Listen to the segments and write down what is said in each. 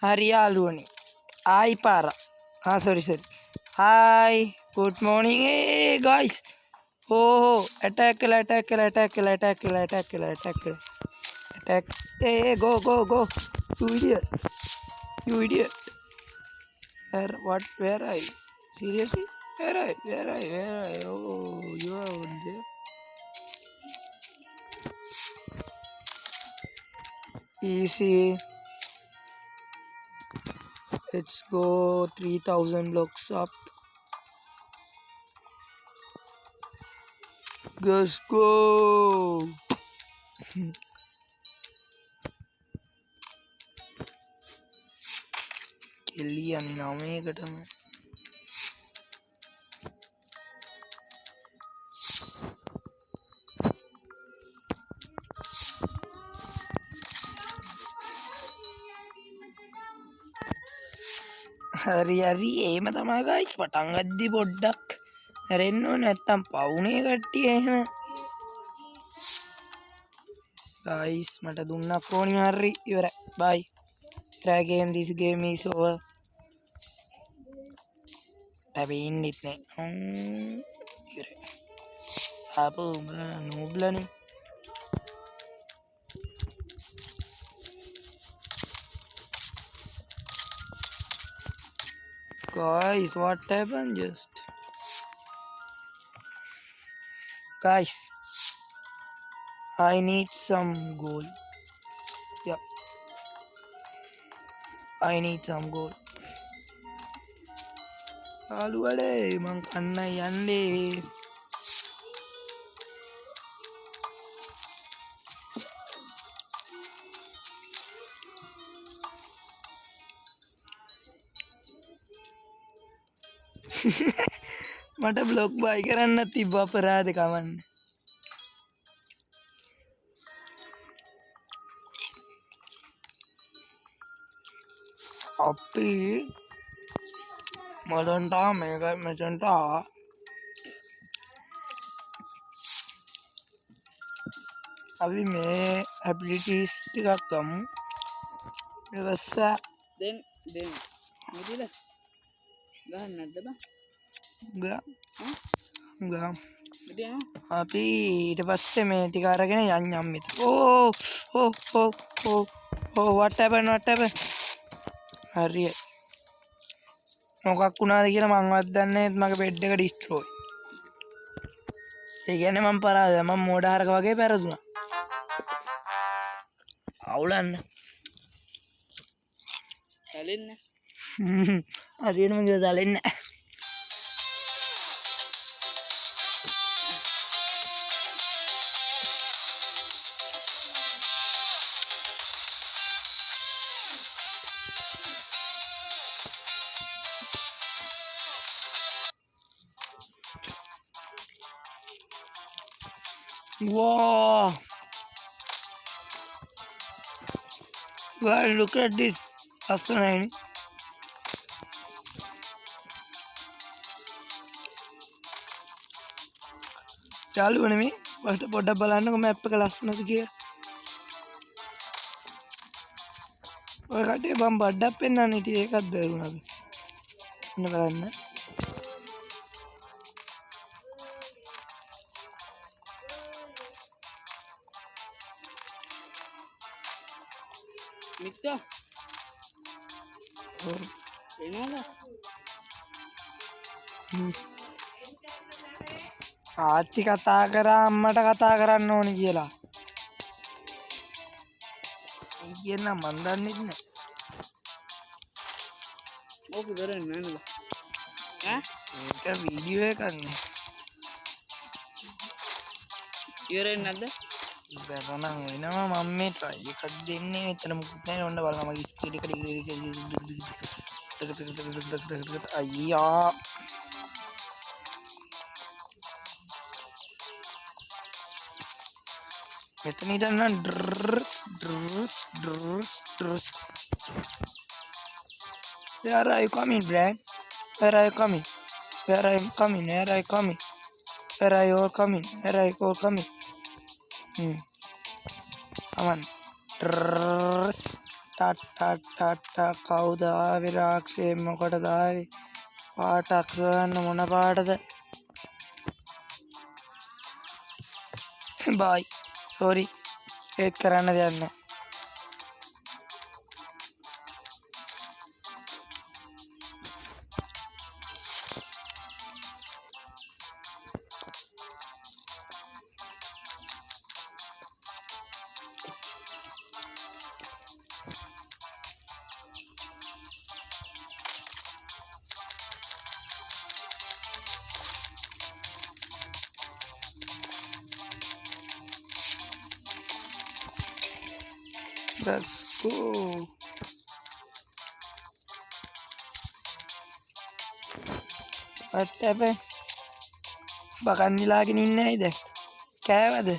hari යාළුවනේ. ආයි පාර. sorry. Hi, good morning. Hey guys. Oh, attack. Attack. Hey, go. You idiot. Where are you? Seriously? Where are you? Oh, you are over there. Easy. Let's go 3000 blocks up. Let's go. කෙලියන් නමයකටම හරි එහෙම තමයි guys පටන් ගද්දි පොඩ්ඩක් හැරෙන්න ඕනේ නැත්තම් පවුනේ කට්ටිය එහෙම ගයිස් මට දුන්නක් ඕනි හරි ඉවරයි බයි try game this game is over තැබෙන්නෙත් නෑ ඉවරයි අපෝ නෝබ්ලනේ guys what happened just guys I need some gold yeah I need some gold යාළුවනේ මං කන්න යන්නේ මට බ්ලොග් බයි කරන්න තිබ්බ අපරාධ කවන්න අපි මදන්ට මේක මෙතන්ට අපි මේ ඇබිලිටිස් ටිකක් ගමු ඉවස්සා දෙන් මිදිල ගහන්නද බං ගම් මිදින අපි ඊට පස්සේ මේ ටික අරගෙන යන්නම් මෙතන ඕ what happened හරි මොකක් වුණාද කියලා මංවත් දන්නේ නැත් මගේ බෙඩ් එක ඩිස්ට්‍රොයි ඒ කියන්නේ මම පරාද මම මෝඩ හරක වගේ පෙරදුනා අවුලන්න සැලෙන්න හරියටම ගිහලා සැලෙන්න wow guys look at this after 9 चालू होने में फर्स्ट पॉडा बनाने को मैप पे क्लास ना सीखिए और काटे बम बड़ा पे ना नहीं थी एक आध देर ना भी ना बनाना මිත්තා එනවද ආච්චි කතා කරා අම්මට කතා කරන්න ඕනි කියලා කියන මන් දන්නේ නැහැ ඕක ඉවරන්නේ නේද ඈ ඒක වීඩියෝ එකක් නේ ඉවරන්නේ නැද්ද ඉවරනම් වෙනවා මම මේ try එකක් දෙන්නේ මෙතන මුකුත් නැහැ ඔන්න බලන්න මගේ ස්පීඩ් එක අයියා මෙතන ඉඳන් ඩ්‍රස් where are you coming Brad where are you coming where are you coming where are you coming where are you all coming where are you all coming come on කවුද ආවේ රාක්ෂේ මොකටද ආවේ පාටක් ගන්න මොන පාටද බයි සෝරි ඒත් කරන්න දෙයක් නැහැ Let's go. What happened? බකන් නිලාගෙන ඉන්නේ ඇයිද? කෑවද?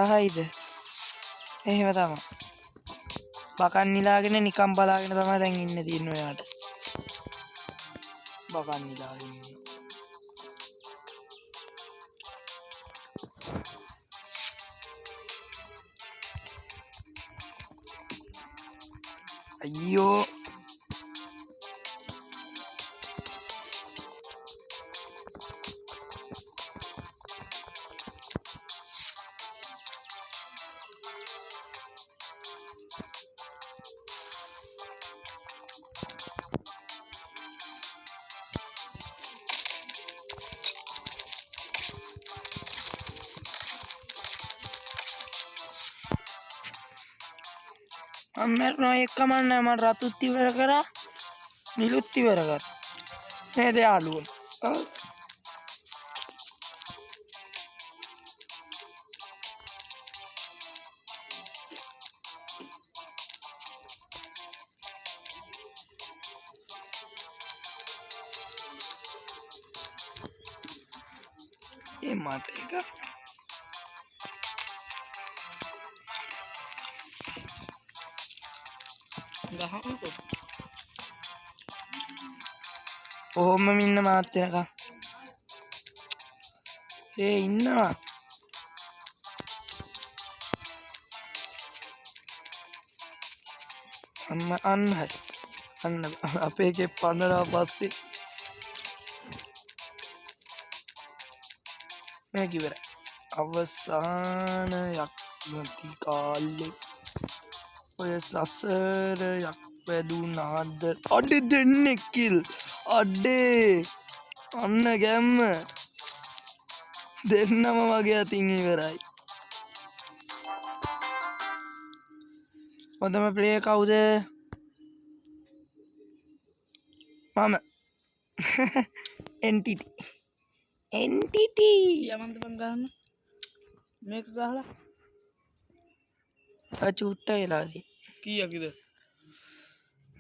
රහයිද? එහෙම තමයි. බකන් නිලාගෙන නිකන් බලාගෙන තමයි දැන් ඉන්නේ තියෙන්නේ ඔයාට. බකන් නිලාගෙන ඉන්නේ. අයියෝ අම්මරනෝ එක කමන්නේ මම රතුත් ඉවර කරා නිලුත් ඉවර කරා නේද යාළුවෝ ඒ මට එක ගහමුකෝ ඔහොම ඉන්න මාත් එක ඉන්නවා අන්න හරි අන්න අපේ එකේ පන්නනවා පස්සේ මේක ඉවරයි අවසානයක් නැති කාලේ ඔය සසරයක් වැදුනාද අඩේ දෙන්නෙක් කිල් අඩේ අන්න ගැම්ම දෙන්නම වගේ අතින් ඉවරයි හොඳම ප්ලේයර් කවුද මම NTT යමන්ත බං ගහන්න මේක ගහලා තා චුට්ට වෙලාදී කීයක්ද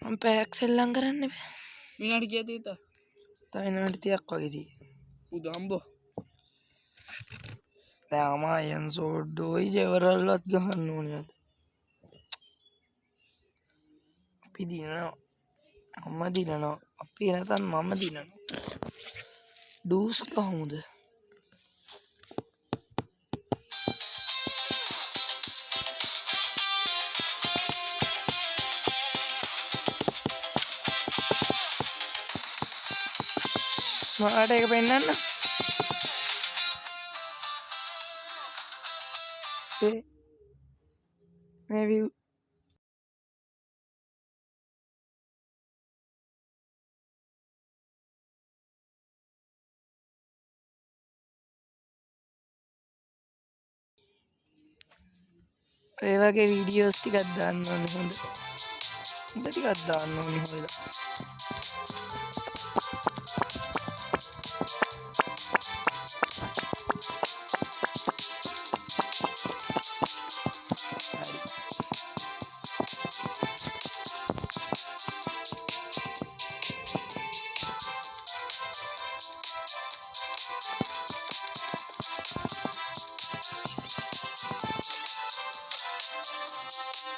මම පැයක් සෙල්ලම් කරන්න බෑ විනාඩි කීයද ඊට තව විනාඩි 30ක් වගේ තියෙයි උදම්බෝ දැන් අමායන් සෝඩ්ඩෝයි ජෙවරල්වත් ගහන්න ඕනේ අද අපි දිනනවා මම දිනනවා අපි නැතන් මම දිනනවා ඩූස් කොහොමද මට එක පෙන්නන්න මේ view ඒ වගේ වීඩියෝස් ටිකක් දාන්න ඕනේ හොඳ ටිකක් දාන්න ඕනේ හොයලා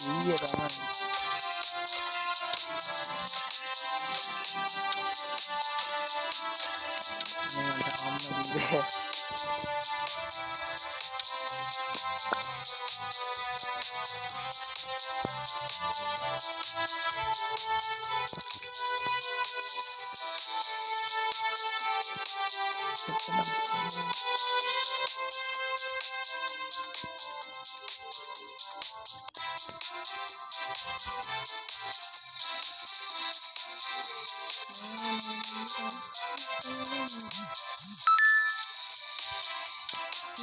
ඊයේ තමයි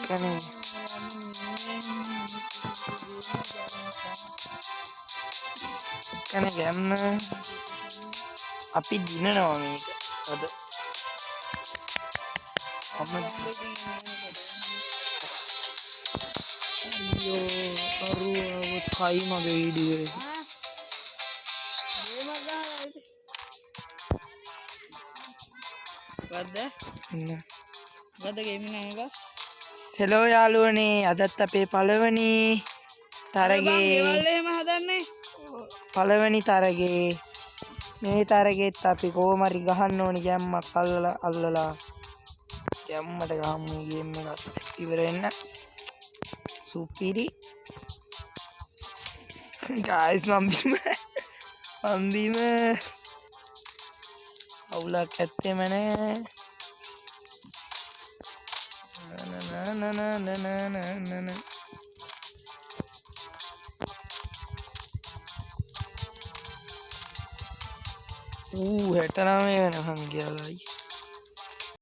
කනේ කනේ ගැම්ම අපි දිනනවා මේක අද අයියෝ අරුව කයි මගේ වීඩියෝ ගද ගේමින එක හෙලෝ යාළුවනේ අදත් අපේ පළවෙනි තරගේ ගෙවල්ලේම හදන්නේ පළවෙනි තරගේ මේ තරගෙත් අපි කොහොමරි ගහන්න ඕනි ගැම්මක් අල්ලලා ගැම්මට ගහමු ගේම් එකත් ඉවර වෙන්න සුපිරි ගායිස් මම බීම අවුලක් ඇත්තෙම නෑ හෙට 9 වෙනකන් ගියා ගයිස්